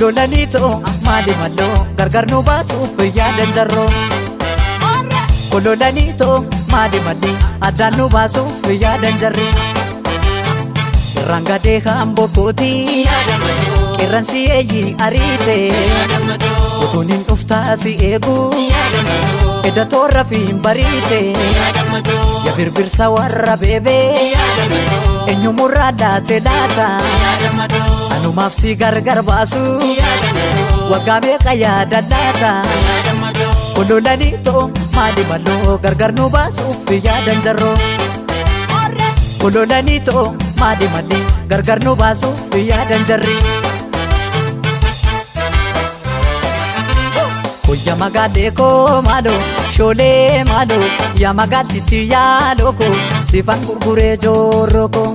Kololaniitoo maali malloo gargar nu baasuuf yaadan jarroo. Kololaniitoo maali mallee addaan nu baasuuf yaadan jarri. Rangadee hamboo kootii qeerransi eeyyii ariitee utuun hin dhuftaa si eeguu edda toorra fi hin bariitee ya birbirsa warra beebee eenyumurraa laate laata anumaaf si gargar baasu waggaa meeqa yaada laata. Kololaniitoo maali malloo gargar nu baasuuf yaadan jarroo. Kololaniitoo maali mallee gargar nu baasuuf yaadan jarri. Koyya magaalee koo maaloo shoolee maaloo yaa magaattitti yaaloo koo sifaan gurguree joorroo koo.